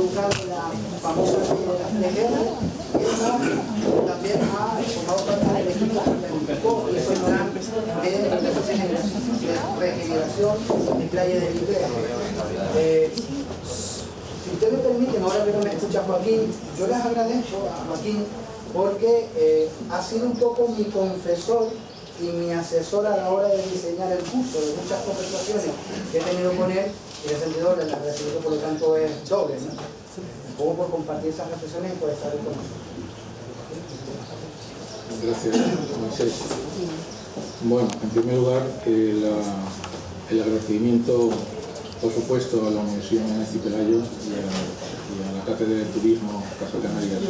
involucrado en la famosa ley de las 3R, y también ha formado parte del equipo que planificó ese plan de regeneración de Playa del Iber. Si usted me permite, ahora que no me escucha Joaquín, yo les agradezco a Joaquín porque ha sido un poco mi confesor y mi asesor a la hora de diseñar el curso, de muchas conversaciones que he tenido con él, y en ese sentido el agradecimiento por lo tanto es doble, ¿no? Un poco por compartir esas reflexiones y por estar ahí con nosotros. Gracias, Moisés. Bueno, en primer lugar, el agradecimiento, por supuesto, a la Universidad Menéndez y Pelayo y a la Cátedra de Turismo Casa Canarias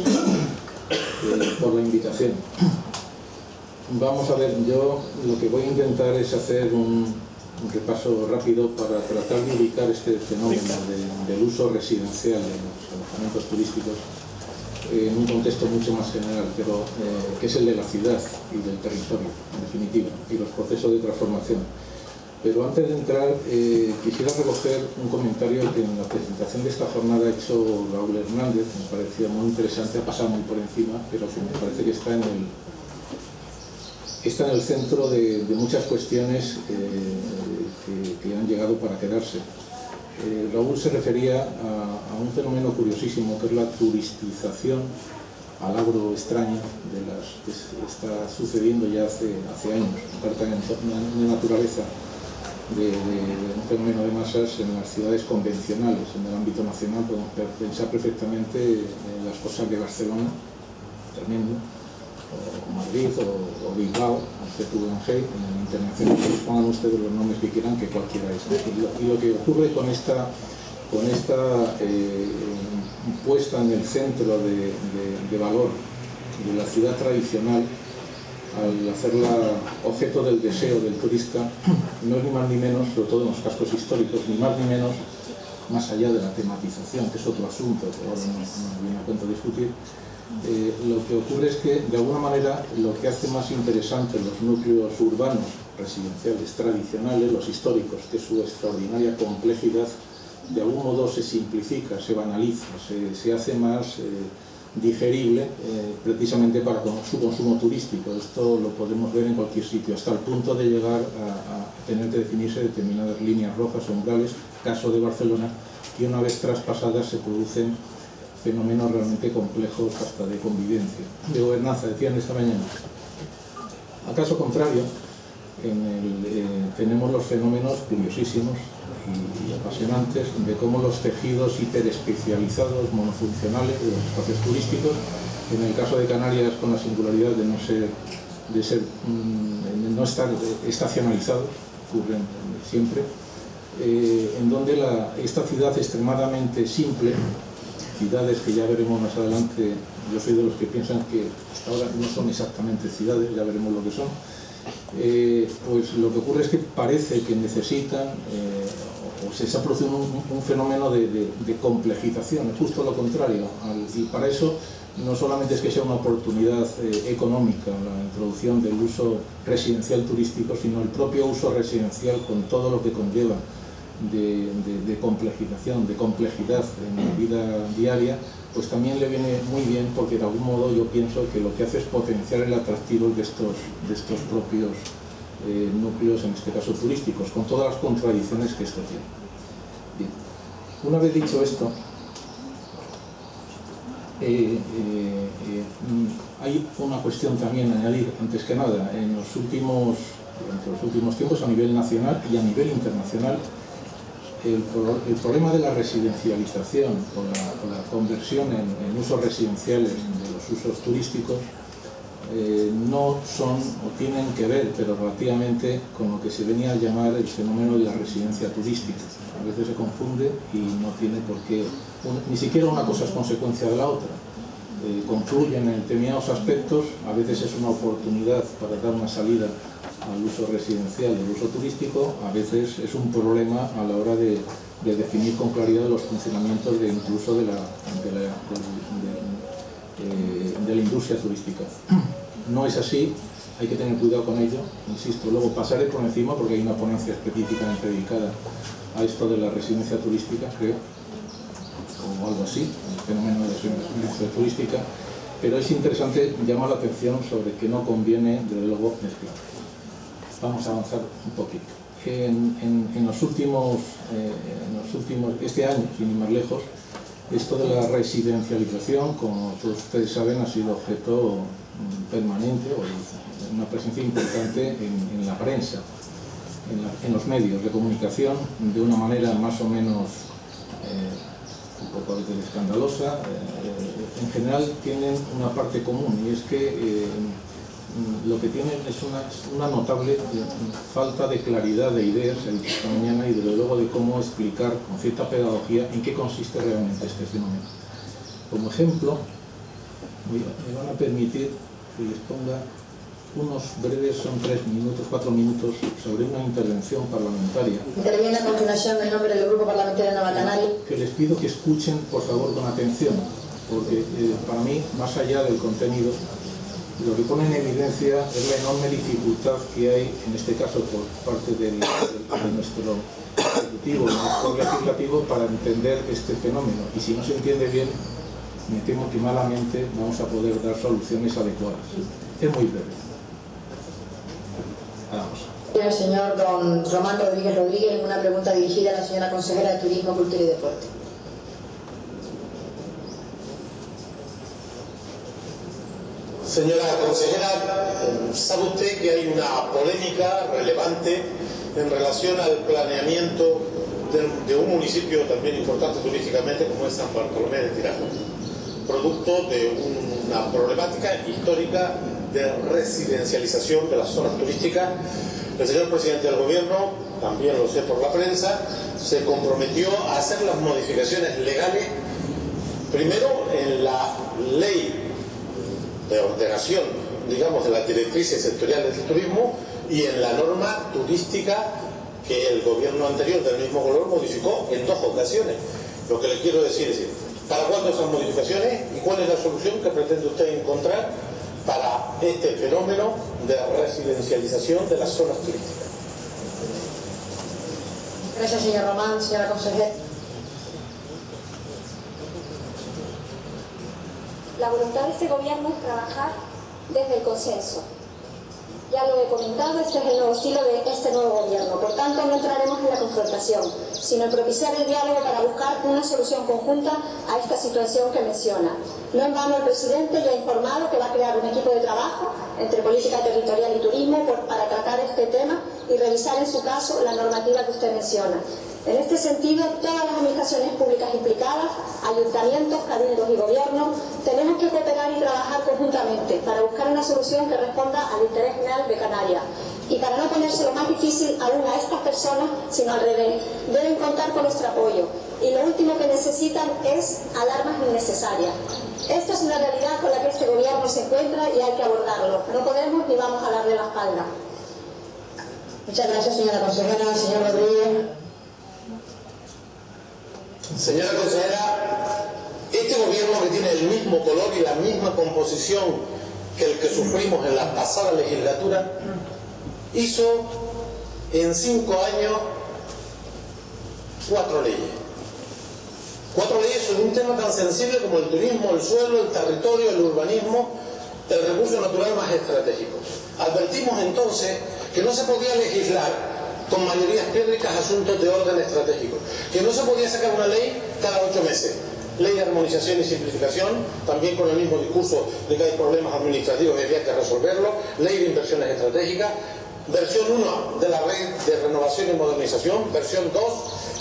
por la invitación. Vamos a ver, yo lo que voy a intentar es hacer un repaso rápido para tratar de ubicar este fenómeno del uso residencial de los alojamientos turísticos en un contexto mucho más general, pero que es el de la ciudad y del territorio, en definitiva, y los procesos de transformación. Pero antes de entrar, quisiera recoger un comentario que en la presentación de esta jornada ha hecho Raúl Hernández, me parecía muy interesante, ha pasado muy por encima, pero que me parece que está en el centro de muchas cuestiones que han llegado para quedarse. Raúl se refería a un fenómeno curiosísimo que es la turistización, palabra extraña, que está sucediendo ya hace años, aparte de naturaleza de un fenómeno de masas en las ciudades convencionales. En el ámbito nacional podemos pensar perfectamente en las cosas de Barcelona, tremendo, o Madrid o Bilbao, aunque tuve en Hey, en el internacional, que les pongan ustedes los nombres que quieran, que cualquiera es. Y lo que ocurre con esta puesta en el centro de valor de la ciudad tradicional, al hacerla objeto del deseo del turista, no es ni más ni menos, sobre todo en los cascos históricos, ni más ni menos, más allá de la tematización, que es otro asunto que ahora no viene a cuento discutir. Lo que ocurre es que, de alguna manera, lo que hace más interesantes los núcleos urbanos residenciales tradicionales, los históricos, que es su extraordinaria complejidad, de algún modo se simplifica, se banaliza, se hace más digerible precisamente para su consumo turístico. Esto lo podemos ver en cualquier sitio, hasta el punto de llegar a tener que definirse determinadas líneas rojas o umbrales, caso de Barcelona, que una vez traspasadas se producen fenómenos realmente complejos hasta de convivencia, de gobernanza, decían esta mañana. A caso contrario, tenemos los fenómenos curiosísimos y apasionantes de cómo los tejidos hiperespecializados, monofuncionales de los espacios turísticos, en el caso de Canarias con la singularidad de no estar estacionalizados, ocurren siempre, en donde esta ciudad extremadamente simple, ciudades que ya veremos más adelante, yo soy de los que piensan que hasta ahora no son exactamente ciudades, ya veremos lo que son, pues lo que ocurre es que parece que necesitan o se ha producido un fenómeno de complejización, es justo lo contrario, y para eso no solamente es que sea una oportunidad económica la introducción del uso residencial turístico, sino el propio uso residencial con todo lo que conlleva de complejización, de complejidad en la vida diaria, pues también le viene muy bien, porque de algún modo yo pienso que lo que hace es potenciar el atractivo de estos propios núcleos, en este caso turísticos, con todas las contradicciones que esto tiene. Bien. Una vez dicho esto, hay una cuestión también a añadir, antes que nada, durante los últimos tiempos a nivel nacional y a nivel internacional, el problema de la residencialización o la conversión en usos residenciales de los usos turísticos no son o tienen que ver, pero relativamente, con lo que se venía a llamar el fenómeno de la residencia turística. A veces se confunde y no tiene por qué, ni siquiera una cosa es consecuencia de la otra. Confluyen en determinados aspectos, a veces es una oportunidad para dar una salida al uso residencial, al uso turístico, a veces es un problema a la hora de definir con claridad los funcionamientos incluso de la industria turística. No es así, hay que tener cuidado con ello, insisto, luego pasaré por encima porque hay una ponencia específicamente dedicada a esto de la residencia turística, creo, o algo así, el fenómeno de la industria turística, pero es interesante llamar la atención sobre que no conviene, desde luego, mezclar. Vamos a avanzar un poquito. En los últimos, este año, sin ir más lejos, esto de la residencialización, como todos ustedes saben, ha sido objeto permanente o una presencia importante en la prensa, en los medios de comunicación, de una manera más o menos un poco a veces escandalosa. En general tienen una parte común, y es que lo que tienen es una notable falta de claridad de ideas, se ha dicho esta mañana, y desde luego de cómo explicar con cierta pedagogía en qué consiste realmente este fenómeno. Como ejemplo, me van a permitir que les ponga unos breves, son 3 minutos, 4 minutos, sobre una intervención parlamentaria. Interviene a continuación en nombre del Grupo Parlamentario Nueva Canaria. Que les pido que escuchen, por favor, con atención, porque para mí, más allá del contenido, lo que pone en evidencia es la enorme dificultad que hay, en este caso por parte de nuestro Ejecutivo, nuestro Legislativo, para entender este fenómeno. Y si no se entiende bien, me temo que malamente vamos a poder dar soluciones adecuadas. Es muy breve. Vamos. El señor don Román Rodríguez Rodríguez, una pregunta dirigida a la señora consejera de Turismo, Cultura y Deporte. Señora consejera, ¿sabe usted que hay una polémica relevante en relación al planeamiento de un municipio también importante turísticamente como es San Bartolomé de Tirajana, producto de una problemática histórica de residencialización de las zonas turísticas? El señor presidente del gobierno, también lo sé por la prensa, se comprometió a hacer las modificaciones legales, primero en la ley de ordenación, digamos, de las directrices sectoriales del turismo y en la norma turística que el gobierno anterior del mismo color modificó en 2 ocasiones. Lo que le quiero decir es, ¿para cuándo esas modificaciones y cuál es la solución que pretende usted encontrar para este fenómeno de residencialización de las zonas turísticas? Gracias, señor Román. Señora consejera. La voluntad de este gobierno es trabajar desde el consenso. Ya lo he comentado, este es el nuevo estilo de este nuevo gobierno. Por tanto, no entraremos en la confrontación, sino en propiciar el diálogo para buscar una solución conjunta a esta situación que menciona. No en vano el presidente ya ha informado que va a crear un equipo de trabajo entre política territorial y turismo para tratar este tema y revisar en su caso la normativa que usted menciona. En este sentido, todas las administraciones públicas implicadas, ayuntamientos, cabildos y gobierno, tenemos que cooperar y trabajar conjuntamente para buscar una solución que responda al interés general de Canarias. Y para no ponerse lo más difícil aún a estas personas, sino al revés, deben contar con nuestro apoyo. Y lo último que necesitan es alarmas innecesarias. Esta es una realidad con la que este gobierno se encuentra y hay que abordarlo. No podemos ni vamos a darle la espalda. Muchas gracias, señora consejera. Señor Rodríguez. Señora consejera, este gobierno, que tiene el mismo color y la misma composición que el que sufrimos en la pasada legislatura, hizo en 5 años 4 leyes. 4 leyes sobre un tema tan sensible como el turismo, el suelo, el territorio, el urbanismo, el recurso natural más estratégico. Advertimos entonces que no se podía legislar con mayorías técnicas asuntos de orden estratégico, que no se podía sacar una ley cada 8 meses. Ley de armonización y simplificación, también con el mismo discurso de que hay problemas administrativos y había que resolverlo. Ley de inversiones estratégicas, versión 1 de la ley de renovación y modernización, versión 2,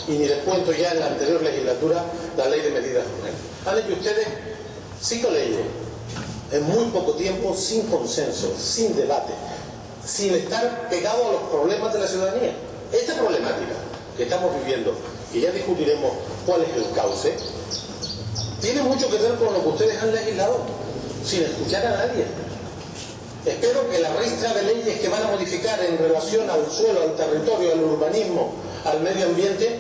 y ni les cuento ya en la anterior legislatura la ley de medidas urgentes. Han hecho ustedes 5 leyes en muy poco tiempo, sin consenso, sin debate, sin estar pegado a los problemas de la ciudadanía. Esta problemática que estamos viviendo, y ya discutiremos cuál es el cauce, tiene mucho que ver con lo que ustedes han legislado, sin escuchar a nadie. Espero que la ristra de leyes que van a modificar en relación al suelo, al territorio, al urbanismo, al medio ambiente,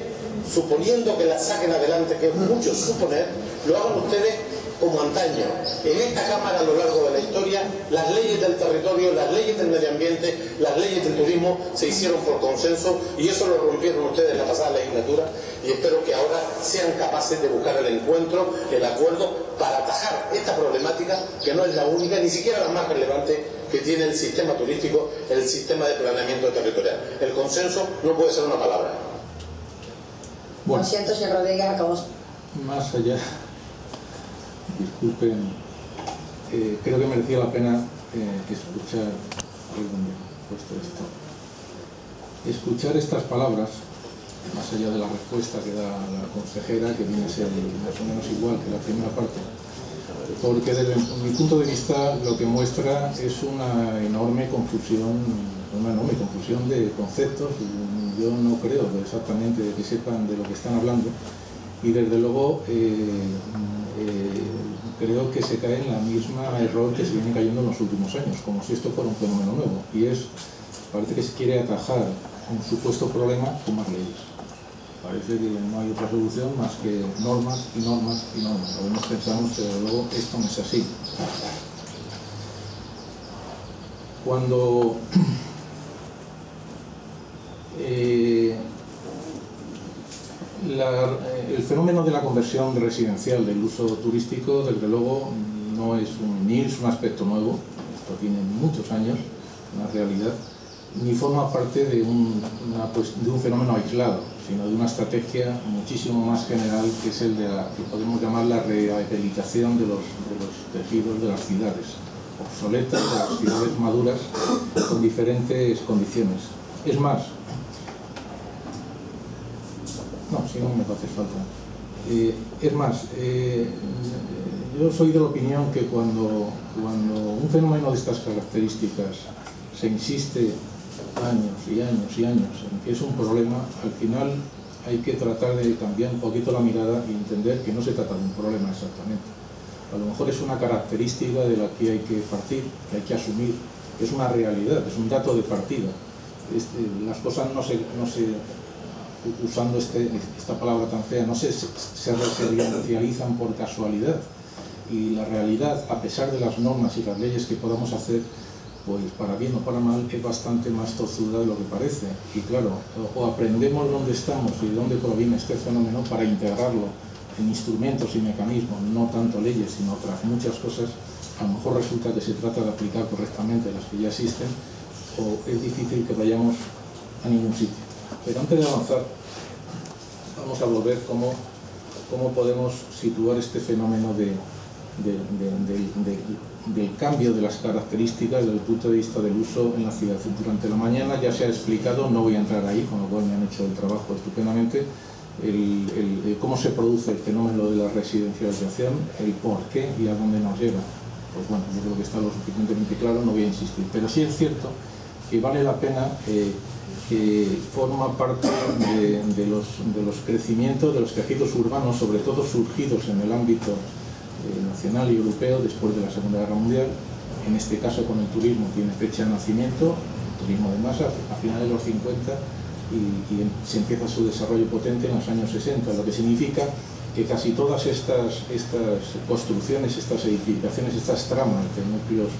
suponiendo que la saquen adelante, que es mucho suponer, lo hagan ustedes como antaño. En esta Cámara, a lo largo de la historia, las leyes del territorio, las leyes del medio ambiente, las leyes del turismo se hicieron por consenso, y eso lo rompieron ustedes en la pasada legislatura, y espero que ahora sean capaces de buscar el encuentro, el acuerdo, para atajar esta problemática, que no es la única, ni siquiera la más relevante que tiene el sistema turístico, el sistema de planeamiento territorial. El consenso no puede ser una palabra. Bueno, lo siento, señor Rodríguez, acabamos. Más allá, disculpen, creo que merecía la pena escuchar escuchar estas palabras, más allá de la respuesta que da la consejera, que viene a ser más o menos igual que la primera parte, porque desde mi punto de vista lo que muestra es una enorme confusión de conceptos. Yo no creo exactamente que sepan de lo que están hablando, y desde luego creo que se cae en la misma error que se viene cayendo en los últimos años, como si esto fuera un fenómeno nuevo, y parece que se quiere atajar un supuesto problema con más leyes. Parece que no hay otra solución más que normas y normas y normas. Algunos pensamos que desde luego esto no es así. Cuando el fenómeno de la conversión residencial del uso turístico, desde luego, no es ni es un aspecto nuevo, esto tiene muchos años, una realidad, ni forma parte de un fenómeno aislado, sino de una estrategia muchísimo más general, que es el de que podemos llamar la rehabilitación de los tejidos de las ciudades obsoletas, de las ciudades maduras, con diferentes condiciones. Es más, no, si no me hace falta. Yo soy de la opinión que cuando un fenómeno de estas características se insiste años y años y años en que es un problema, al final hay que tratar de cambiar un poquito la mirada y entender que no se trata de un problema exactamente. A lo mejor es una característica de la que hay que partir, que hay que asumir, que es una realidad, es un dato de partida. Las cosas no se usando esta palabra tan fea, no se realizan por casualidad, y la realidad, a pesar de las normas y las leyes que podamos hacer, pues para bien o para mal, es bastante más tozuda de lo que parece. Y claro, o aprendemos dónde estamos y de dónde proviene este fenómeno para integrarlo en instrumentos y mecanismos, no tanto leyes, sino otras muchas cosas. A lo mejor resulta que se trata de aplicar correctamente las que ya existen, o es difícil que vayamos a ningún sitio. Pero antes de avanzar, vamos a volver cómo podemos situar este fenómeno del cambio de las características desde el punto de vista del uso en la ciudad. Durante la mañana ya se ha explicado, no voy a entrar ahí, con lo cual me han hecho el trabajo estupendamente, cómo se produce el fenómeno de la residencialización, el por qué y a dónde nos lleva. Pues bueno, yo creo que está lo suficientemente claro, no voy a insistir. Pero sí es cierto que vale la pena, que forma parte de los crecimientos de los tejidos urbanos, sobre todo surgidos en el ámbito nacional y europeo después de la Segunda Guerra Mundial. En este caso, con el turismo, tiene fecha de nacimiento, el turismo de masa, a finales de los 50, y se empieza su desarrollo potente en los años 60, lo que significa que casi todas estas construcciones, estas edificaciones, estas tramas de núcleos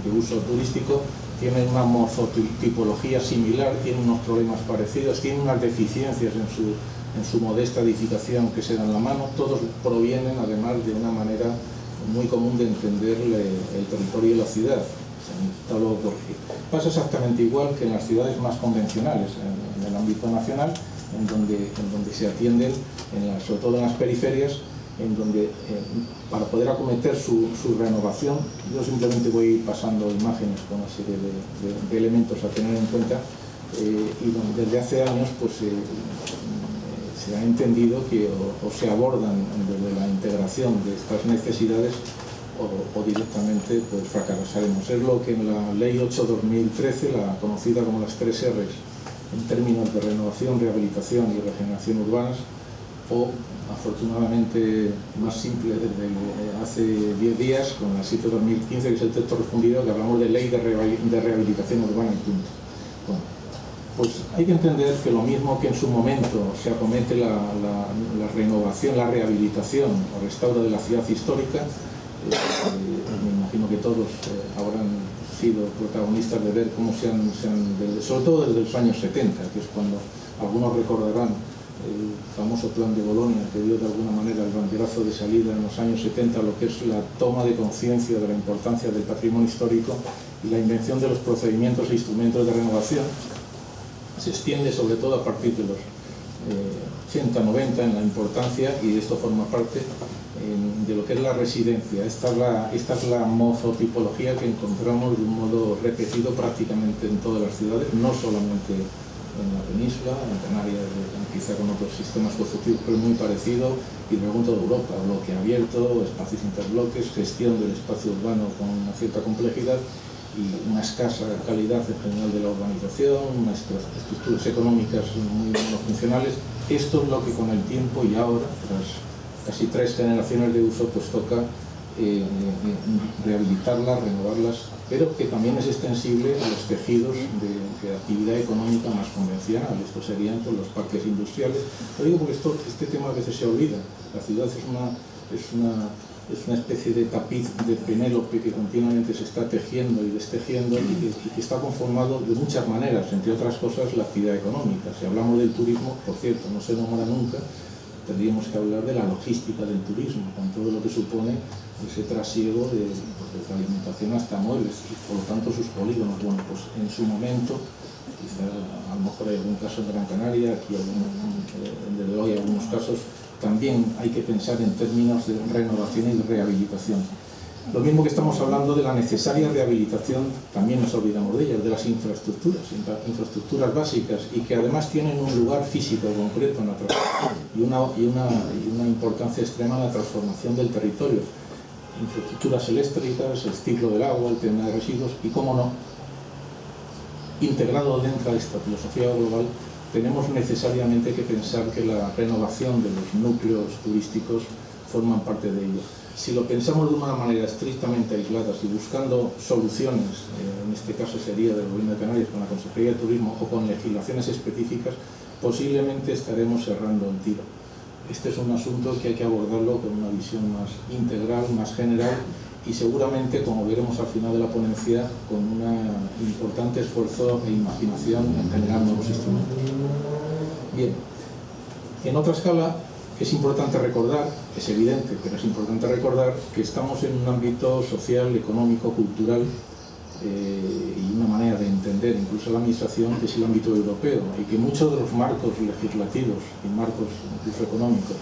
de uso turístico tienen una morfotipología similar, tienen unos problemas parecidos, tienen unas deficiencias en su modesta edificación que se dan la mano. Todos provienen además de una manera muy común de entender el territorio y la ciudad. Pasa exactamente igual que en las ciudades más convencionales, en el ámbito nacional, en donde se atienden, sobre todo en las periferias, en donde para poder acometer su renovación, yo simplemente voy pasando imágenes con una serie de elementos a tener en cuenta, y donde desde hace años pues se ha entendido que o se abordan desde la integración de estas necesidades o directamente pues fracasaremos. Es lo que en la Ley 8/2013, la conocida como las 3 R's, en términos de renovación, rehabilitación y regeneración urbanas, o afortunadamente más simple desde hace 10 días con la 7/2015, que es el texto respondido, que hablamos de Ley de Rehabilitación Urbana y punto. Bueno, Pues hay que entender que lo mismo que en su momento se acomete la renovación, la rehabilitación o restauro de la ciudad histórica, me imagino que todos habrán sido protagonistas de ver cómo sobre todo desde los años 70, que es cuando algunos recordarán el famoso plan de Bolonia, que dio de alguna manera el banderazo de salida en los años 70 a lo que es la toma de conciencia de la importancia del patrimonio histórico y la invención de los procedimientos e instrumentos de renovación. Se extiende sobre todo a partir de los 80-90 en la importancia, y esto forma parte de lo que es la residencia. Esta es la mozotipología que encontramos de un modo repetido prácticamente en todas las ciudades, no solamente en la península, en Canarias quizá con otros sistemas constructivos, pero muy parecido, y luego en toda Europa: bloque abierto, espacios interbloques, gestión del espacio urbano con una cierta complejidad y una escasa calidad en general de la urbanización, unas estructuras económicas muy monofuncionales. Esto es lo que con el tiempo y ahora, tras casi 3 generaciones de uso, pues toca rehabilitarlas, renovarlas, pero que también es extensible a los tejidos de actividad económica más convencional. Esto serían pues, los parques industriales. Lo digo porque este tema a veces se olvida. La ciudad es una especie de tapiz de Penélope que continuamente se está tejiendo y destejiendo, y que está conformado de muchas maneras, entre otras cosas la actividad económica. Si hablamos del turismo, por cierto, no se nombra nunca, tendríamos que hablar de la logística del turismo, con todo lo que supone ese trasiego desde la alimentación hasta muebles, y por lo tanto sus polígonos. Bueno, pues en su momento, quizá a lo mejor hay algún caso en Gran Canaria, aquí desde hoy algunos casos, también hay que pensar en términos de renovación y de rehabilitación. Lo mismo que estamos hablando de la necesaria rehabilitación, también nos olvidamos de ellas, de las infraestructuras básicas, y que además tienen un lugar físico concreto en la transformación, y una importancia extrema en la transformación del territorio. Infraestructuras eléctricas, el ciclo del agua, el tema de residuos, y cómo no, integrado dentro de esta filosofía global, tenemos necesariamente que pensar que la renovación de los núcleos turísticos forman parte de ello. Si lo pensamos de una manera estrictamente aislada y buscando soluciones, en este caso sería del Gobierno de Canarias con la Consejería de Turismo o con legislaciones específicas, posiblemente estaremos cerrando un tiro. Este es un asunto que hay que abordarlo con una visión más integral, más general, y seguramente, como veremos al final de la ponencia, con un importante esfuerzo e imaginación en generar nuevos instrumentos. Bien, en otra escala es importante recordar, es evidente, pero es importante recordar que estamos en un ámbito social, económico, cultural, y una manera de entender incluso la administración, que es el ámbito europeo, y que muchos de los marcos legislativos y marcos incluso económicos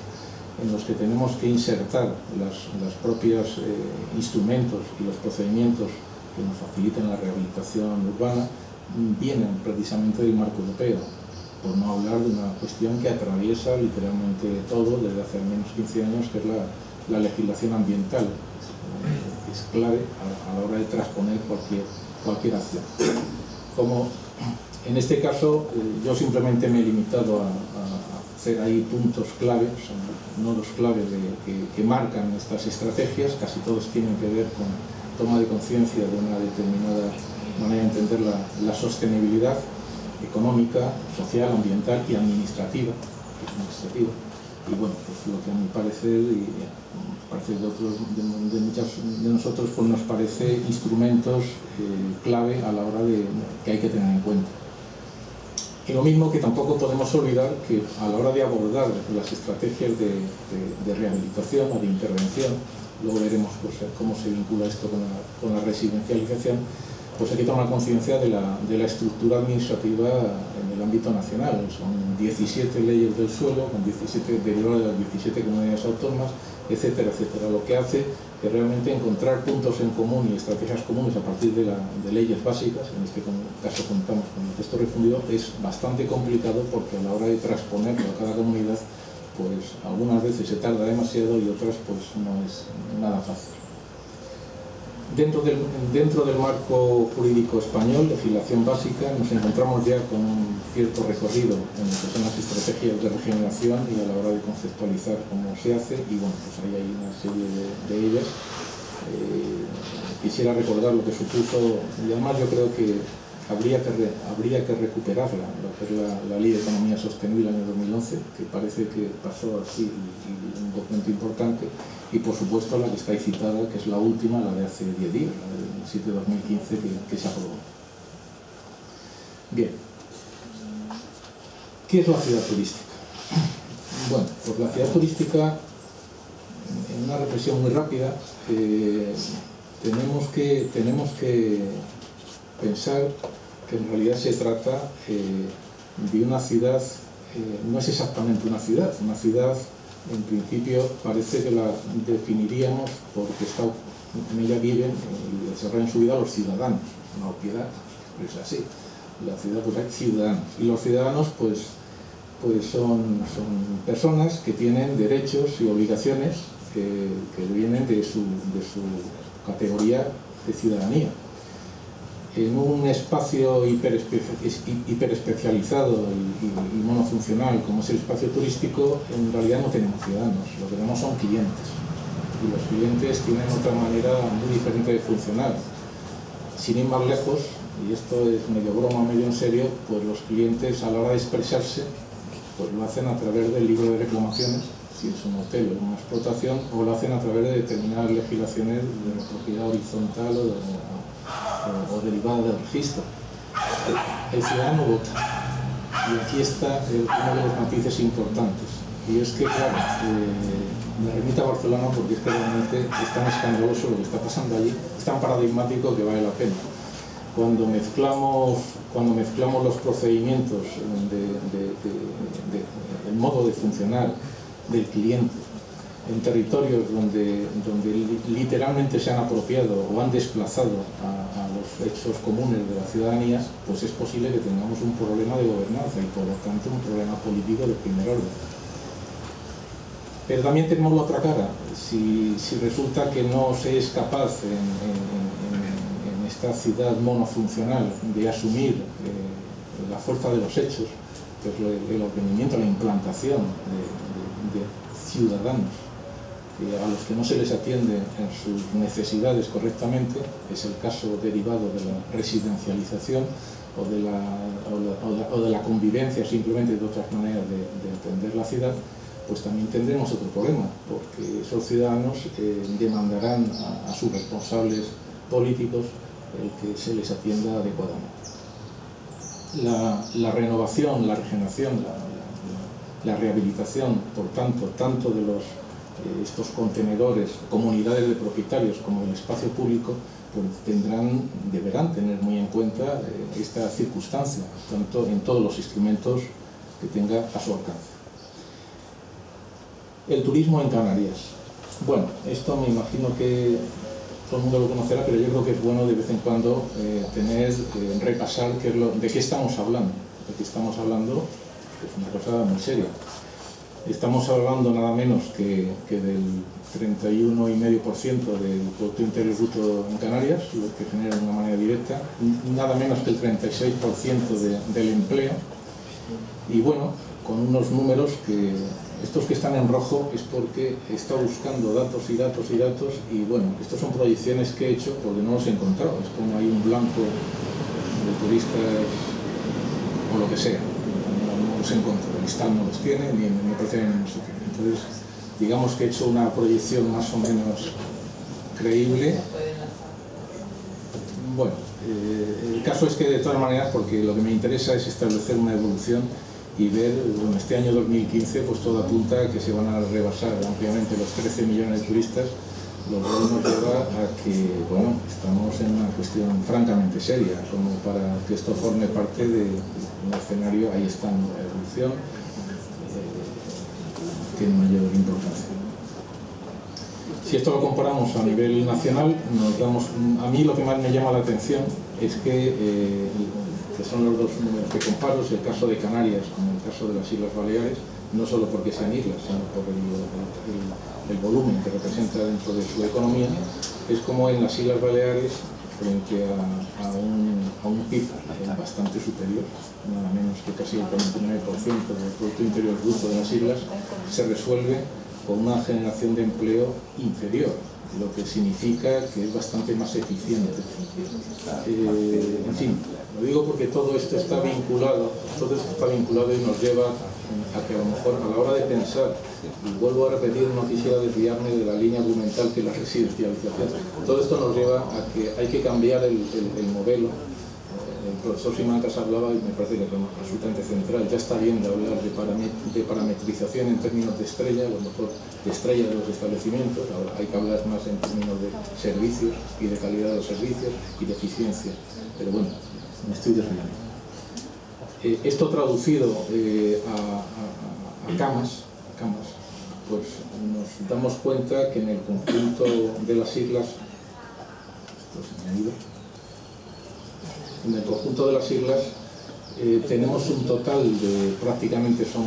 en los que tenemos que insertar los propios instrumentos y los procedimientos que nos faciliten la rehabilitación urbana vienen precisamente del marco europeo, por no hablar de una cuestión que atraviesa literalmente todo desde hace al menos 15 años, que es la legislación ambiental, que es clave a la hora de transponer cualquier acción. Como en este caso yo simplemente me he limitado a hacer ahí puntos clave, son nodos clave que marcan estas estrategias. Casi todos tienen que ver con toma de conciencia de una determinada manera de entender la sostenibilidad económica, social, ambiental y administrativa. Y bueno, pues lo que a mi parecer y parecer de muchos de nosotros, pues nos parece instrumentos clave a la hora que hay que tener en cuenta. Y lo mismo que tampoco podemos olvidar que a la hora de abordar las estrategias de rehabilitación o de intervención, luego veremos pues, cómo se vincula esto con la residencialización, pues hay que tomar conciencia de la estructura administrativa en el ámbito nacional. Son 17 leyes del suelo, con 17 derivadas de las 17 comunidades autónomas, etcétera, etcétera, lo que hace que realmente encontrar puntos en común y estrategias comunes a partir de leyes básicas, en este caso contamos con el texto refundido, es bastante complicado, porque a la hora de transponerlo a cada comunidad, pues algunas veces se tarda demasiado y otras pues no es nada fácil. Dentro del marco jurídico español, legislación básica, nos encontramos ya con un cierto recorrido en lo que son las estrategias de regeneración y a la hora de conceptualizar cómo se hace, y bueno, pues ahí hay una serie de ellas. Quisiera recordar lo que supuso, y además yo creo que habría que recuperarla, lo que es la Ley de Economía Sostenible en el 2011, que parece que pasó así, y un documento importante, y por supuesto la que está ahí citada, que es la última, la de hace 10 días, la del 7 de 2015, que se aprobó. Bien. ¿Qué es la ciudad turística? Bueno, pues la ciudad turística, en una reflexión muy rápida, tenemos que pensar que en realidad se trata de una ciudad, no es exactamente una ciudad en principio parece que la definiríamos porque en ella viven y desarrollan su vida los ciudadanos, una obviedad, pero es así. La ciudad, pues hay ciudadanos, y los ciudadanos pues son personas que tienen derechos y obligaciones que vienen de su categoría de ciudadanía. En un espacio hiperespecializado y monofuncional como es el espacio turístico, en realidad no tenemos ciudadanos, lo que tenemos son clientes, y los clientes tienen otra manera muy diferente de funcionar. Sin ir más lejos, y esto es medio broma, medio en serio, pues los clientes a la hora de expresarse pues lo hacen a través del libro de reclamaciones, si es un hotel o una explotación, o lo hacen a través de determinadas legislaciones de la propiedad horizontal o derivada del registro. El ciudadano vota, y aquí está uno de los matices importantes, y es que, claro, me remito a Barcelona porque es que realmente es tan escandaloso lo que está pasando allí, es tan paradigmático que vale la pena. Cuando mezclamos los procedimientos el modo de funcionar del cliente en territorios donde literalmente se han apropiado o han desplazado a los hechos comunes de la ciudadanía, pues es posible que tengamos un problema de gobernanza y por lo tanto un problema político de primer orden. Pero también tenemos la otra cara. Si resulta que no se es capaz en esta ciudad monofuncional de asumir la fuerza de los hechos, pues el obtenimiento, la implantación de ciudadanos a los que no se les atiende en sus necesidades correctamente, es el caso derivado de la residencialización o de la convivencia, simplemente de otras maneras de entender la ciudad, pues también tendremos otro problema, porque esos ciudadanos demandarán a sus responsables políticos el que se les atienda adecuadamente. La renovación, la regeneración, la rehabilitación, por tanto de estos contenedores, comunidades de propietarios como del espacio público, pues deberán tener muy en cuenta esta circunstancia, tanto en todos los instrumentos que tenga a su alcance. El turismo en Canarias. Bueno, esto me imagino que todo el mundo lo conocerá, pero yo creo que es bueno de vez en cuando repasar de qué estamos hablando. De qué estamos hablando es una cosa muy seria. Estamos hablando nada menos que del 31,5% del Producto Interior Bruto en Canarias, lo que genera de una manera directa, nada menos que el 36% del empleo, y bueno, con unos números que estos que están en rojo es porque he estado buscando datos y bueno, estos son proyecciones que he hecho porque no los he encontrado, es como hay un blanco de turistas o lo que sea, no los encuentro, el Istal no los tiene ni me parece en ningún sitio. Entonces, digamos que he hecho una proyección más o menos creíble. Bueno, el caso es que de todas maneras, porque lo que me interesa es establecer una evolución y ver, bueno, este año 2015 pues todo apunta a que se van a rebasar ampliamente los 13 millones de turistas, lo cual nos lleva a que, bueno, estamos en una cuestión francamente seria, como para que esto forme parte de un escenario. Ahí está la evolución, tiene mayor importancia. Si esto lo comparamos a nivel nacional, a mí lo que más me llama la atención es que son los dos números que comparo, es el caso de Canarias con el caso de las Islas Baleares, no solo porque sean islas, sino por el volumen que representa dentro de su economía. Es como en las Islas Baleares, frente a un PIB bastante superior, nada menos que casi el 49% del Producto Interior Bruto de las islas, se resuelve con una generación de empleo inferior. lo que significa que es bastante más eficiente. En fin, lo digo porque todo esto está vinculado y nos lleva a que a lo mejor a la hora de pensar, y vuelvo a repetir, no quisiera desviarme de la línea argumental que es la residencialización, todo esto nos lleva a que hay que cambiar el modelo. El profesor Simancas hablaba, y me parece que es absolutamente central, ya está bien de hablar de parametrización en términos de estrella, a lo mejor de estrella de los establecimientos, ahora hay que hablar más en términos de servicios y de calidad de los servicios y de eficiencia, pero bueno, me estoy desviando. Esto traducido a camas, pues nos damos cuenta que en el conjunto de las islas, tenemos un total de prácticamente, son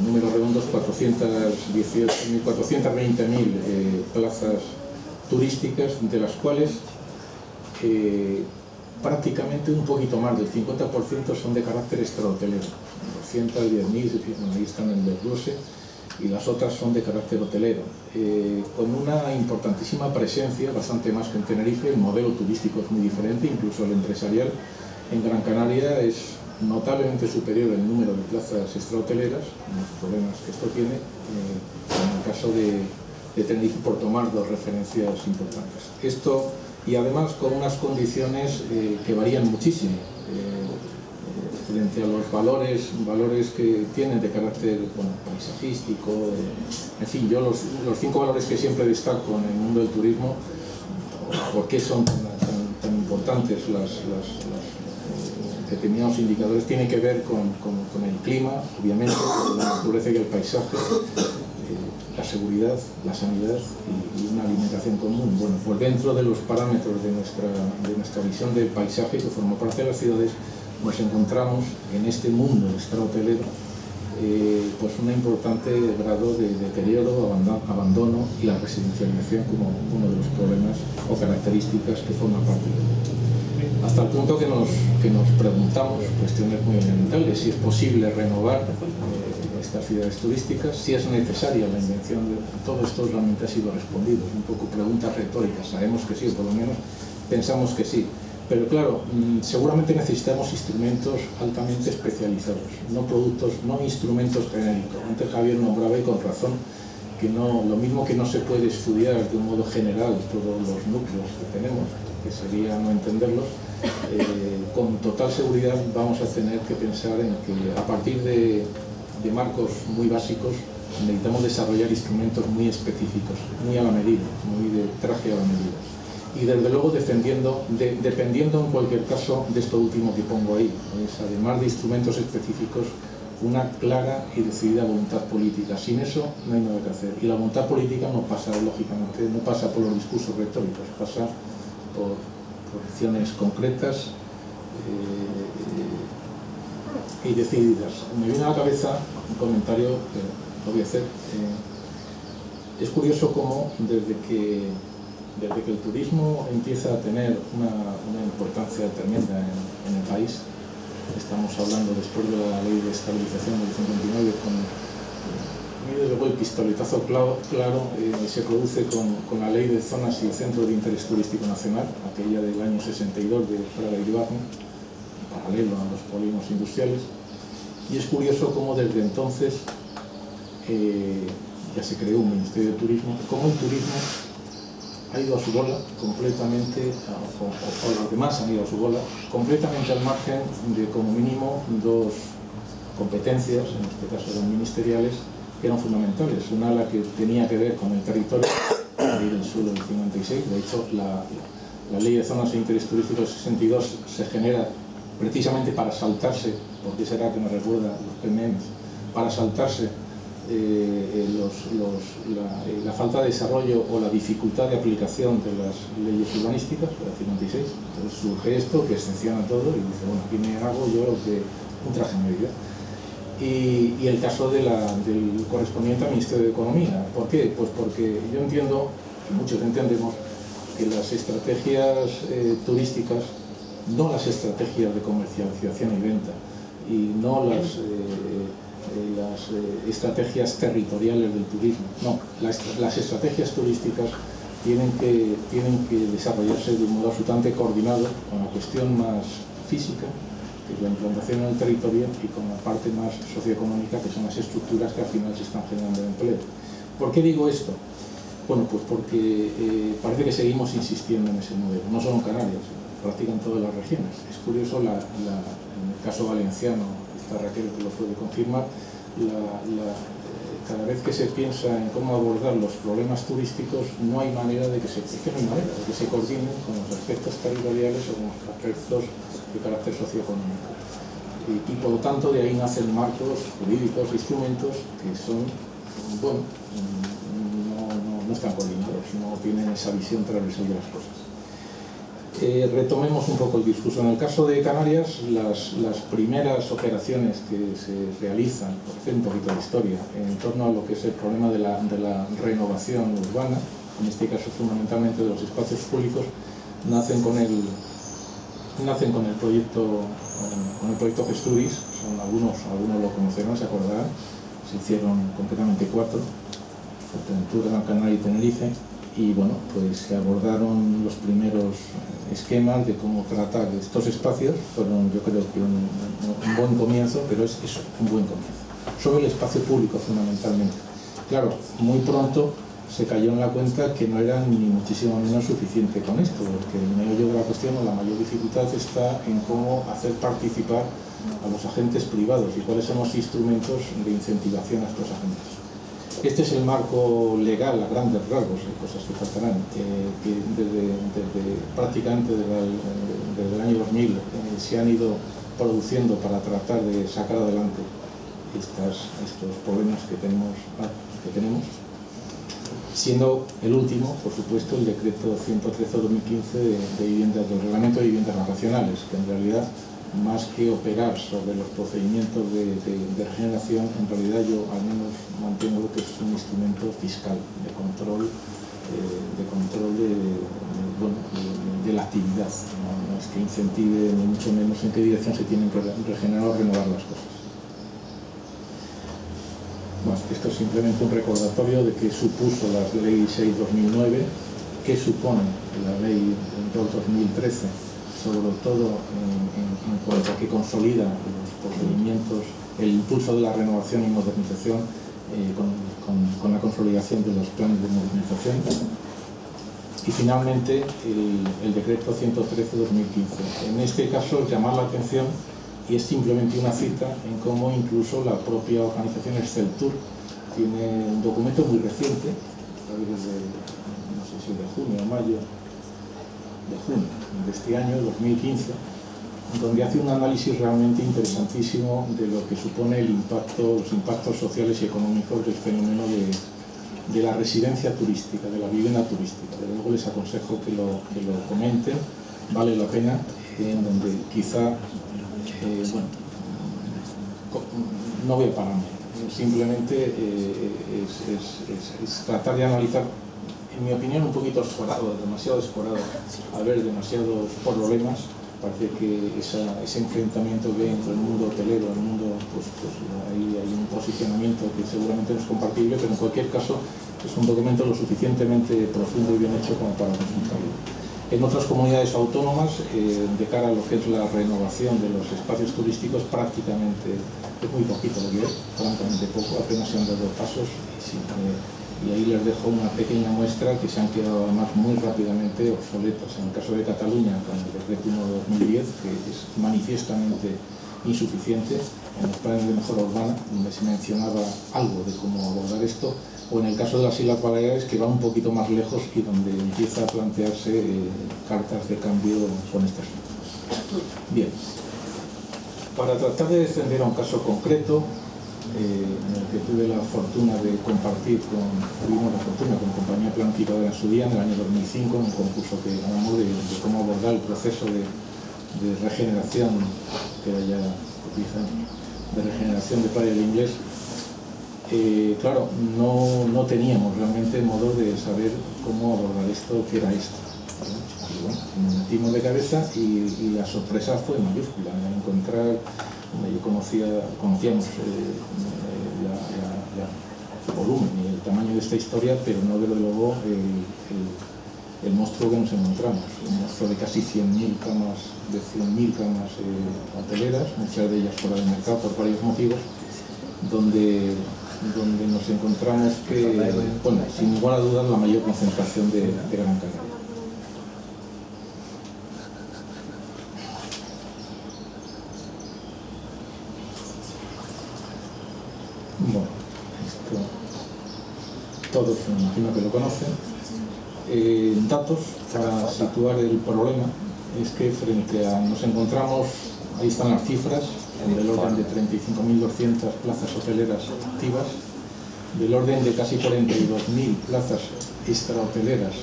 números redondos, 420.000 plazas turísticas, de las cuales prácticamente un poquito más del 50% son de carácter extrahotelero. 210.000, ahí están en el desglose, y las otras son de carácter hotelero, con una importantísima presencia, bastante más que en Tenerife. El modelo turístico es muy diferente, incluso el empresarial. En Gran Canaria es notablemente superior el número de plazas extrahoteleras, los problemas que esto tiene, en el caso de Tenerife, por tomar dos referencias importantes. Esto, y además con unas condiciones que varían muchísimo frente a los valores que tienen de carácter, bueno, paisajístico, en fin, yo los 5 valores que siempre destaco en el mundo del turismo, ¿por qué son tan importantes determinados indicadores? Tienen que ver con el clima, obviamente, con la naturaleza y el paisaje, la seguridad, la sanidad y una alimentación común. Bueno, pues dentro de los parámetros de nuestra visión del paisaje que forma parte de las ciudades, nos encontramos en este mundo extrahotelero pues un importante grado de deterioro, abandono y la residencialización como uno de los problemas o características que forman parte de ello. Hasta el punto que nos preguntamos cuestiones muy elementales: si es posible renovar estas ciudades turísticas, si es necesaria la invención de todo esto. Realmente ha sido respondido, un poco preguntas retóricas. Sabemos que sí, o por lo menos pensamos que sí. Pero claro, seguramente necesitamos instrumentos altamente especializados, no instrumentos genéricos. Antes Javier nombraba, y con razón, que lo mismo que no se puede estudiar de un modo general todos los núcleos que tenemos, que sería no entenderlos, con total seguridad vamos a tener que pensar en que a partir de marcos muy básicos necesitamos desarrollar instrumentos muy específicos, muy a la medida, muy de traje a la medida. Y desde luego dependiendo en cualquier caso de esto último que pongo ahí, es, además de instrumentos específicos, una clara y decidida voluntad política. Sin eso no hay nada que hacer. Y la voluntad política no pasa, lógicamente, no pasa por los discursos retóricos, pasa por acciones concretas y decididas. Me viene a la cabeza un comentario que lo voy a hacer. Es curioso cómo desde que el turismo empieza a tener una importancia tremenda en el país, estamos hablando después de la ley de estabilización del 59, desde luego el pistoletazo claro se produce con la ley de zonas y centros de interés turístico nacional, aquella del año 62 de Fraga y Ibarra, paralelo a los polígonos industriales. Y es curioso cómo desde entonces ya se creó un Ministerio de Turismo, cómo el turismo ha ido a su bola completamente, o los demás han ido a su bola, completamente al margen de como mínimo dos competencias, en este caso eran ministeriales, que eran fundamentales. Una, la que tenía que ver con el territorio, la ley del suelo del 56, de hecho la ley de zonas de interés turístico del 62 se genera precisamente para saltarse, porque será que me recuerda los PMMs, para saltarse la falta de desarrollo o la dificultad de aplicación de las leyes urbanísticas, del 56. Entonces surge esto que excepciona todo y dice, bueno, aquí me hago yo lo que un traje en medida. Y el caso del correspondiente al Ministerio de Economía. ¿Por qué? Pues porque yo entiendo, y muchos entendemos, que las estrategias turísticas, no las estrategias de comercialización y venta, y no las estrategias territoriales del turismo, no, las estrategias turísticas tienen que desarrollarse de un modo absolutamente coordinado con la cuestión más física, que es la implantación en el territorio, y con la parte más socioeconómica, que son las estructuras que al final se están generando el empleo. ¿Por qué digo esto? Bueno, pues porque parece que seguimos insistiendo en ese modelo, no solo en Canarias, prácticamente en todas las regiones. Es curioso, en el caso valenciano, está Raquel que lo puede confirmar, cada vez que se piensa en cómo abordar los problemas turísticos, no hay manera de que se coordinen con los aspectos territoriales o con los aspectos de carácter socioeconómico. Y por lo tanto de ahí nacen marcos jurídicos, instrumentos que son, bueno, no están coordinados, no tienen esa visión transversal de las cosas. Retomemos un poco el discurso. En el caso de Canarias, las primeras operaciones que se realizan, por hacer un poquito de historia, en torno a lo que es el problema de la renovación urbana, en este caso fundamentalmente de los espacios públicos, nacen con el proyecto Gesturis. Algunos lo conocerán, se acordarán. Se hicieron concretamente 4, Fuerteventura, Gran Canaria y Tenerife, y bueno, pues se abordaron los primeros esquemas de cómo tratar estos espacios. Fueron, yo creo que un buen comienzo, pero es un buen comienzo. Sobre el espacio público fundamentalmente. Claro, muy pronto se cayó en la cuenta que no era ni muchísimo menos suficiente con esto, porque el meollo de la cuestión o la mayor dificultad está en cómo hacer participar a los agentes privados y cuáles son los instrumentos de incentivación a estos agentes. Este es el marco legal a grandes rasgos, hay cosas que faltarán, que prácticamente desde el año 2000 se han ido produciendo para tratar de sacar adelante estos problemas que tenemos, siendo el último, por supuesto, el decreto 113/2015 del reglamento de viviendas vacacionales, que en realidad, más que operar sobre los procedimientos de regeneración, en realidad yo al menos mantengo que es un instrumento fiscal de control de la actividad. No es que incentive ni mucho menos en qué dirección se tienen que regenerar o renovar las cosas. Bueno, esto es simplemente un recordatorio de que supuso la Ley 6/2009, que supone la Ley 2/2013, sobre todo en cuanto a que consolida los procedimientos, el impulso de la renovación y modernización con la consolidación de los planes de modernización. Y finalmente el decreto 113/2015. En este caso, llamar la atención, y es simplemente una cita, en cómo incluso la propia organización Exceltur tiene un documento muy reciente, no sé si de junio o mayo, de junio de este año, 2015, donde hace un análisis realmente interesantísimo de lo que supone los impactos sociales y económicos del fenómeno de la residencia turística, de la vivienda turística. De luego les aconsejo que lo comenten, vale la pena, en donde quizá, no voy a pararme, simplemente es tratar de analizar, en mi opinión, un poquito demasiado escorado, a ver demasiados problemas. Parece que ese enfrentamiento que hay entre el mundo hotelero, el mundo, pues ahí hay un posicionamiento que seguramente no es compartible, pero en cualquier caso es un documento lo suficientemente profundo y bien hecho como para consultarlo. En otras comunidades autónomas, de cara a lo que es la renovación de los espacios turísticos, prácticamente es muy poquito lo que hay, francamente poco, apenas se han dado pasos. Y ahí les dejo una pequeña muestra que se han quedado además muy rápidamente obsoletas. En el caso de Cataluña, con el decreto 1/2010, que es manifiestamente insuficiente, en los planes de mejora urbana, donde se mencionaba algo de cómo abordar esto, o en el caso de las Islas Baleares, que va un poquito más lejos y donde empieza a plantearse cartas de cambio con este asunto. Bien, para tratar de descender a un caso concreto, en el que tuve la fortuna de compartir tuvimos la fortuna con Compañía Planificadora en su día, en el año 2005, en un concurso que hablamos de cómo abordar el proceso de regeneración, que era ya de regeneración de Playa del Inglés. Claro, no teníamos realmente modo de saber cómo abordar esto, qué era esto. Y bueno, nos metimos de cabeza y la sorpresa fue mayúscula, encontrar. Conocíamos el volumen y tamaño de esta historia, pero no desde luego el monstruo que nos encontramos, un monstruo de casi 100.000 camas, hoteleras, muchas de ellas fuera del mercado por varios motivos, donde nos encontramos que, bueno, sin ninguna duda, la mayor concentración de Gran Canaria. Bueno, esto todos me imagino que lo conocen. Datos para situar el problema es que nos encontramos, ahí están las cifras, del orden de 35.200 plazas hoteleras activas, del orden de casi 42.000 plazas extrahoteleras,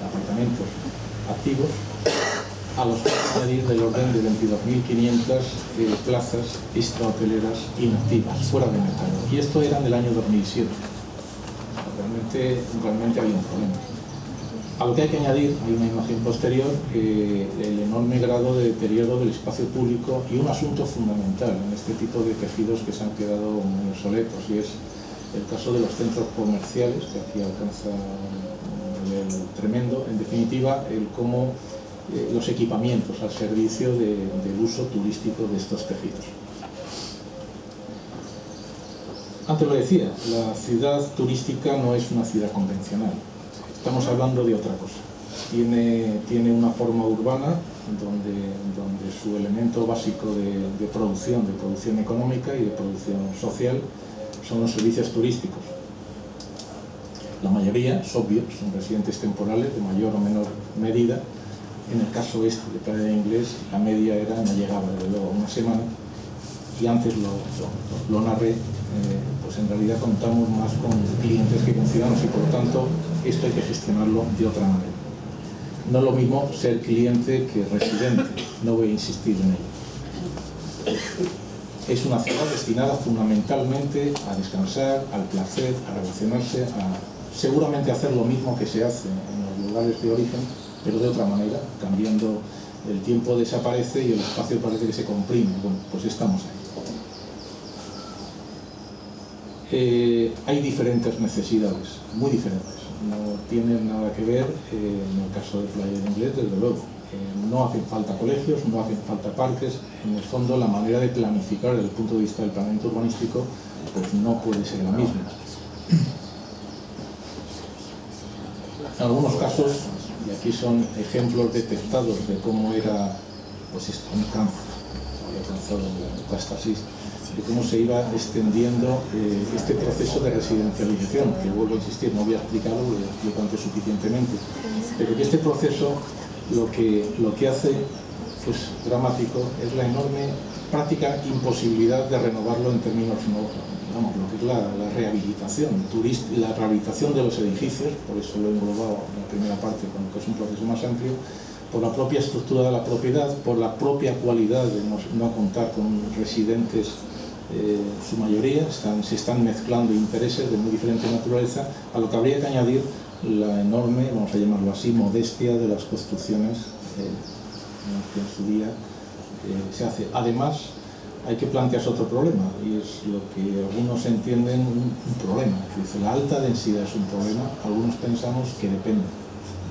apartamentos activos, a los que añadir del orden de 22.500 plazas extrahoteleras inactivas, fuera de mercado. Y esto era en el año 2007. Realmente había un problema. A lo que hay que añadir, hay una imagen posterior, el enorme grado de deterioro del espacio público y un asunto fundamental en este tipo de tejidos que se han quedado muy obsoletos, y es el caso de los centros comerciales, que aquí alcanza un nivel tremendo. En definitiva, el cómo los equipamientos al servicio del uso turístico de estos tejidos. Antes lo decía, la ciudad turística no es una ciudad convencional. Estamos hablando de otra cosa. Tiene una forma urbana donde su elemento básico de producción económica y de producción social son los servicios turísticos. La mayoría, es obvio, son residentes temporales de mayor o menor medida. En el caso de Playa de Inglés, la media no llegaba desde luego a una semana, y antes lo narré. Pues en realidad contamos más con clientes que con ciudadanos, y por lo tanto esto hay que gestionarlo de otra manera. No es lo mismo ser cliente que residente, no voy a insistir en ello. Es una ciudad destinada fundamentalmente a descansar, al placer, a relacionarse, seguramente hacer lo mismo que se hace en los lugares de origen, pero de otra manera, cambiando. El tiempo desaparece y el espacio parece que se comprime. Bueno, pues estamos ahí. Hay diferentes necesidades, muy diferentes, no tienen nada que ver. En el caso de Playa de Inglés, desde luego, no hacen falta colegios, no hacen falta parques. En el fondo, la manera de planificar desde el punto de vista del planeamiento urbanístico pues no puede ser la misma. En algunos casos, y aquí son ejemplos detectados de cómo era pues esto, un cáncer, había alcanzado metástasis, de cómo se iba extendiendo este proceso de residencialización, que vuelvo a insistir, no voy a explicarlo, lo explico antes suficientemente, pero que este proceso lo que hace, pues dramático, es la enorme práctica imposibilidad de renovarlo en términos, vamos, lo que es la rehabilitación la rehabilitación de los edificios. Por eso lo he englobado en la primera parte, que es un proceso más amplio, por la propia estructura de la propiedad, por la propia cualidad de no contar con residentes. Su mayoría se están mezclando intereses de muy diferente naturaleza, a lo que habría que añadir la enorme, vamos a llamarlo así, modestia de las construcciones que en su día se hace. Además, hay que plantearse otro problema, y es lo que algunos entienden un problema. Dice, la alta densidad es un problema, algunos pensamos que depende,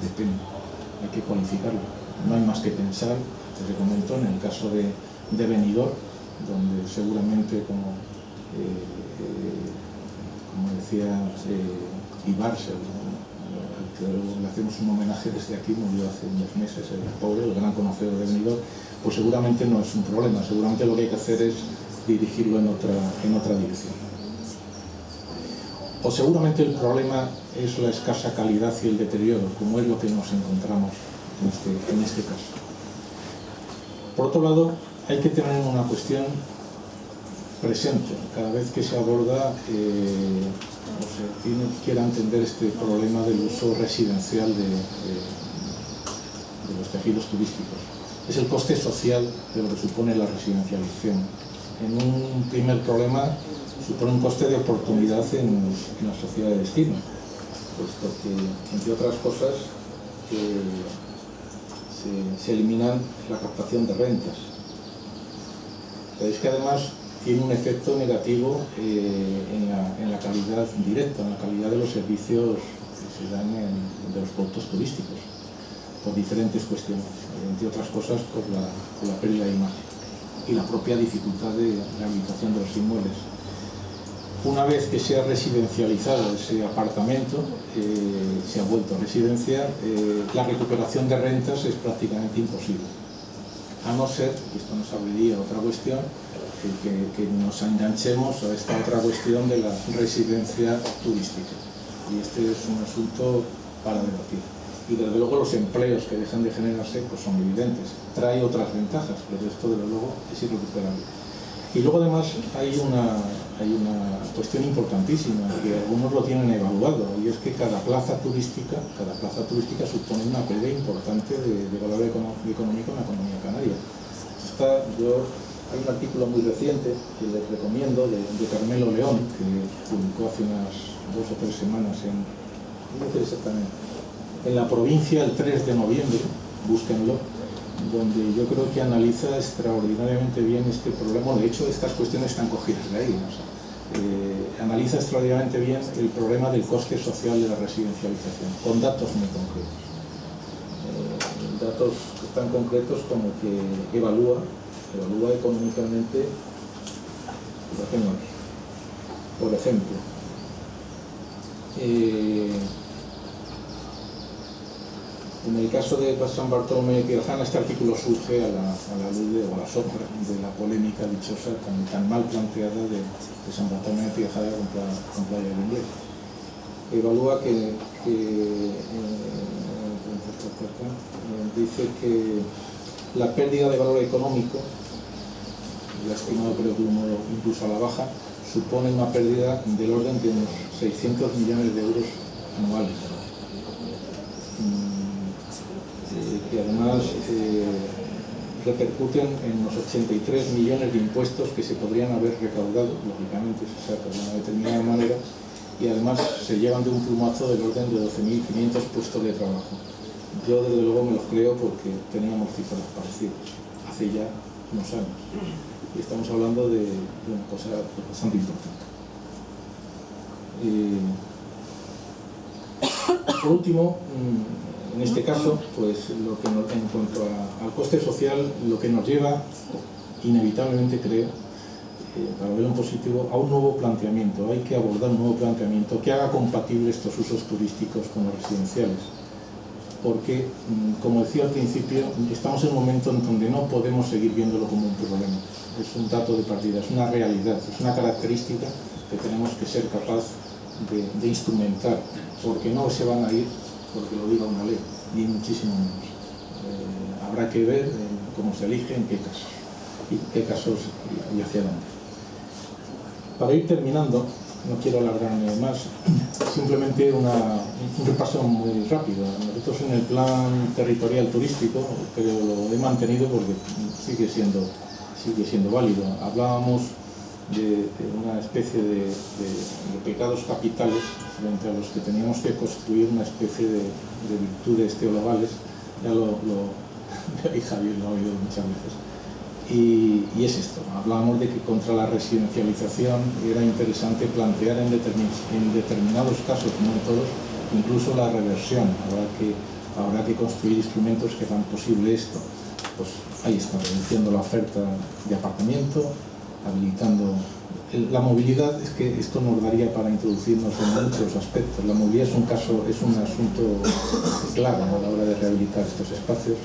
hay que cualificarlo. No hay más que pensar, te comento, en el caso de Benidorm, donde seguramente, como decía Ibarse, que le hacemos un homenaje desde aquí, murió hace unos meses, el pobre, el gran conocedor de Benidorm, pues seguramente no es un problema, seguramente lo que hay que hacer es dirigirlo en otra dirección. O seguramente el problema es la escasa calidad y el deterioro, como es lo que nos encontramos en este caso. Por otro lado, hay que tener una cuestión presente cada vez que se aborda o se quiera entender este problema del uso residencial de los tejidos turísticos. Es el coste social de lo que supone la residencialización. En un primer problema, supone un coste de oportunidad en la sociedad de destino, puesto que, entre otras cosas, se eliminan la captación de rentas. Pero es que además tiene un efecto negativo en la calidad directa, en la calidad de los servicios que se dan de los productos turísticos, por diferentes cuestiones, entre otras cosas por la pérdida de imagen y la propia dificultad de rehabilitación de los inmuebles. Una vez que se ha residencializado ese apartamento, se ha vuelto a residencia, la recuperación de rentas es prácticamente imposible, a no ser, y esto nos abriría otra cuestión, que nos enganchemos a esta otra cuestión de la residencia turística. Y este es un asunto para debatir. Y desde luego los empleos que dejan de generarse pues son evidentes. Trae otras ventajas, pero esto desde luego es irrecuperable. Y luego además hay una cuestión importantísima que algunos lo tienen evaluado, y es que cada plaza turística supone una pérdida importante de valor económico en la economía canaria. Hay un artículo muy reciente que les recomiendo de Carmelo León, que publicó hace unas 2 o 3 semanas en La Provincia el 3 de noviembre, búsquenlo, donde yo creo que analiza extraordinariamente bien este problema. De hecho, estas cuestiones están cogidas de ahí, ¿no? Analiza extraordinariamente bien el problema del coste social de la residencialización, con datos muy concretos. Datos tan concretos como que evalúa económicamente, por ejemplo, en el caso de San Bartolomé de Tirajana, este artículo surge a la luz o a la sombra de la polémica dichosa tan mal planteada de San Bartolomé de Tirajana con Playa del Inglés. Evalúa dice que la pérdida de valor económico, ya estimado creo que de un modo incluso a la baja, supone una pérdida del orden de unos 600 millones de euros anuales. Que además repercuten en los 83 millones de impuestos que se podrían haber recaudado, lógicamente, se saca de una determinada manera, y además se llevan de un plumazo del orden de 12.500 puestos de trabajo. Yo desde luego me los creo porque teníamos cifras parecidas hace ya unos años, y estamos hablando de una cosa bastante importante. Por último, en este caso, pues en cuanto al coste social, lo que nos lleva inevitablemente, creo, para verlo en positivo, a un nuevo planteamiento. Hay que abordar un nuevo planteamiento que haga compatibles estos usos turísticos con los residenciales, porque, como decía al principio, estamos en un momento en donde no podemos seguir viéndolo como un problema. Es un dato de partida, es una realidad, es una característica que tenemos que ser capaz de instrumentar, porque no se van a ir porque lo diga una ley, ni muchísimo menos. Habrá que ver cómo se elige, en qué casos y hacia dónde. Para ir terminando, no quiero alargarme más, simplemente un repaso muy rápido. Nosotros en el plan territorial turístico, pero lo he mantenido porque sigue siendo válido. Hablábamos de una especie de pecados capitales frente a los que teníamos que construir una especie de virtudes teologales. Ya y Javier lo ha oído muchas veces. Y es esto, hablábamos de que contra la residencialización era interesante plantear en determinados casos, no en todos, incluso la reversión. Habrá que construir instrumentos que hagan posible esto. Pues ahí está, reduciendo la oferta de apartamento, habilitando la movilidad. Es que esto nos daría para introducirnos en muchos aspectos. La movilidad es un asunto clave a la hora de rehabilitar estos espacios,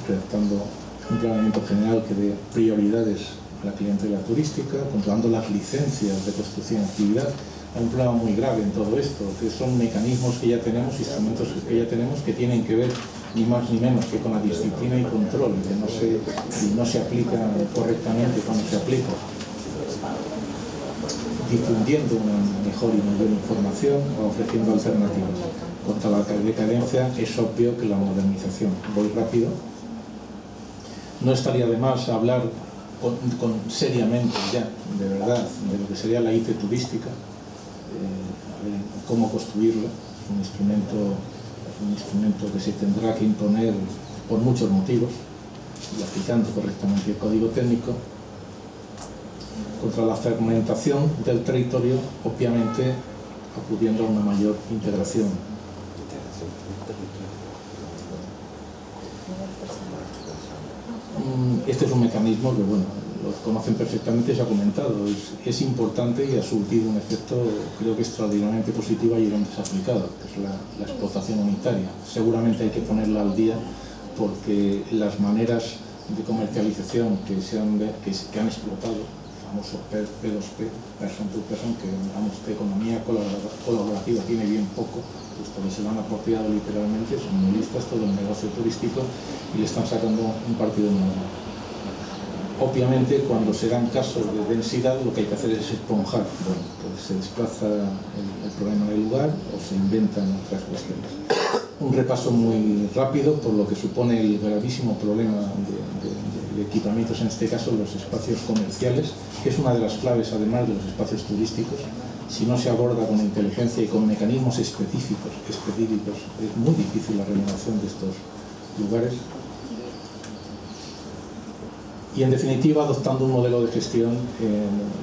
redactando un planeamiento general que dé prioridades a la clientela turística, controlando las licencias de construcción y actividad. Hay un problema muy grave en todo esto, que son mecanismos que ya tenemos, instrumentos que ya tenemos, que tienen que ver ni más ni menos que con la disciplina y control, que no se aplican correctamente cuando se aplica. Difundiendo una mejor y mayor información o ofreciendo alternativas. Contra la decadencia es obvio que la modernización. Voy rápido. No estaría de más hablar seriamente ya, de verdad, de lo que sería la IT turística, cómo construirla. Un instrumento que se tendrá que imponer por muchos motivos y aplicando correctamente el código técnico. contra la fragmentación del territorio, obviamente acudiendo a una mayor integración. Este es un mecanismo que, bueno, lo conocen perfectamente, se ha comentado, es importante y ha surtido un efecto, creo que extraordinariamente positivo allí donde se ha aplicado, que es la explotación unitaria. Seguramente hay que ponerla al día porque las maneras de comercialización que han explotado, el famoso P2P, person to person, que digamos que economía colaborativa tiene bien poco, puesto que se lo han apropiado literalmente, son muy listas todo el negocio turístico y le están sacando un partido nuevo. Obviamente, cuando se dan casos de densidad, lo que hay que hacer es esponjar. Bueno, pues se desplaza el problema del lugar o se inventan otras cuestiones. Un repaso muy rápido por lo que supone el gravísimo problema de equipamientos, en este caso los espacios comerciales, que es una de las claves, además de los espacios turísticos. Si no se aborda con inteligencia y con mecanismos específicos, es muy difícil la renovación de estos lugares. Y en definitiva, adoptando un modelo de gestión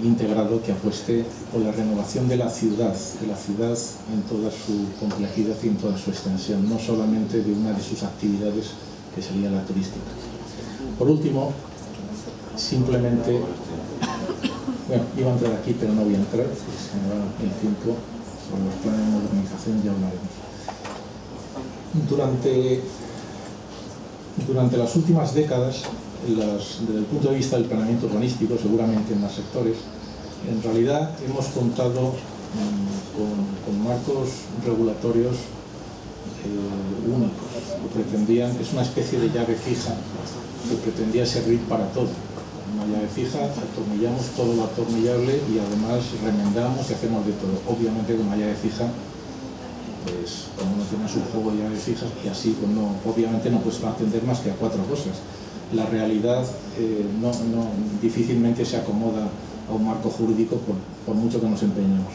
integrado que apueste por la renovación de la ciudad en toda su complejidad y en toda su extensión, no solamente de una de sus actividades, que sería la turística. Por último, simplemente, bueno, iba a entrar aquí, pero no voy a entrar, porque se me va el tiempo. Sobre los planes de modernización ya hablaremos. Durante las últimas décadas, desde el punto de vista del planeamiento urbanístico, seguramente en más sectores, en realidad hemos contado con marcos regulatorios únicos, que pretendían, es una especie de llave fija que pretendía servir para todo. Una llave fija, atornillamos todo lo atornillable y además remendamos y hacemos de todo. Obviamente con una llave fija, pues como no tienes un juego de llaves fijas, y así pues obviamente no puedes atender más que a 4 cosas. La realidad difícilmente se acomoda a un marco jurídico por mucho que nos empeñemos.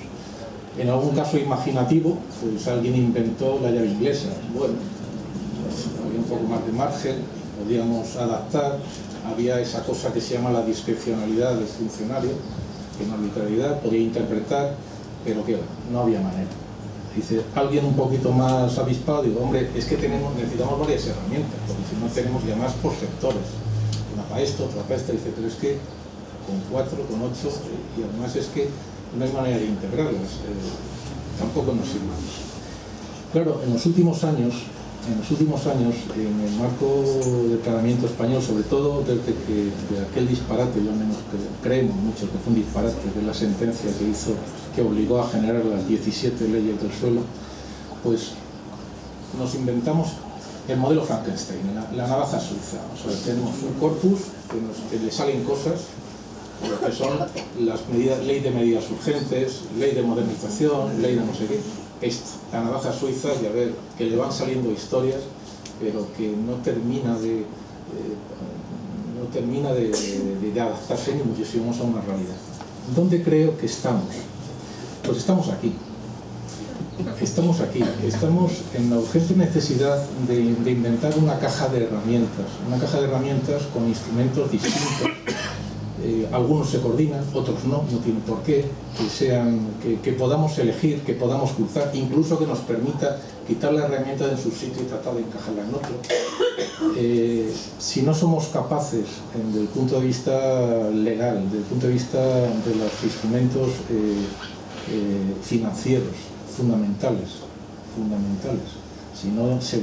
En algún caso imaginativo, pues alguien inventó la llave inglesa. Bueno, pues, había un poco más de margen, podíamos adaptar, había esa cosa que se llama la discrecionalidad del funcionario, que en arbitrariedad podía interpretar, pero que no había manera. Dice alguien un poquito más avispado, digo, hombre, es que necesitamos varias herramientas, porque si no tenemos ya más por sectores, una para esto, otra para esto, dice, pero es que con 4, con 8, y además es que no hay manera de integrarlas, tampoco nos sirve. Claro, en los últimos años, en el marco del planeamiento español, sobre todo desde que de aquel disparate, yo al menos creemos mucho que fue un disparate, de la sentencia que hizo, que obligó a generar las 17 leyes del suelo, pues nos inventamos el modelo Frankenstein, la navaja suiza. O sea, tenemos un corpus que le salen cosas, que son las medidas, ley de medidas urgentes, ley de modernización, ley de no sé qué. La navaja suiza, y a ver, que le van saliendo historias, pero que no termina de adaptarse ni muchísimo a una realidad. ¿Dónde creo que estamos? Pues estamos aquí. Estamos en la urgente necesidad de inventar una caja de herramientas con instrumentos distintos. Algunos se coordinan, otros no tienen por qué, que podamos elegir, que podamos cruzar, incluso que nos permita quitar la herramienta de su sitio y tratar de encajarla en otro. Si no somos capaces, desde el punto de vista legal, desde el punto de vista de los instrumentos financieros fundamentales, si no se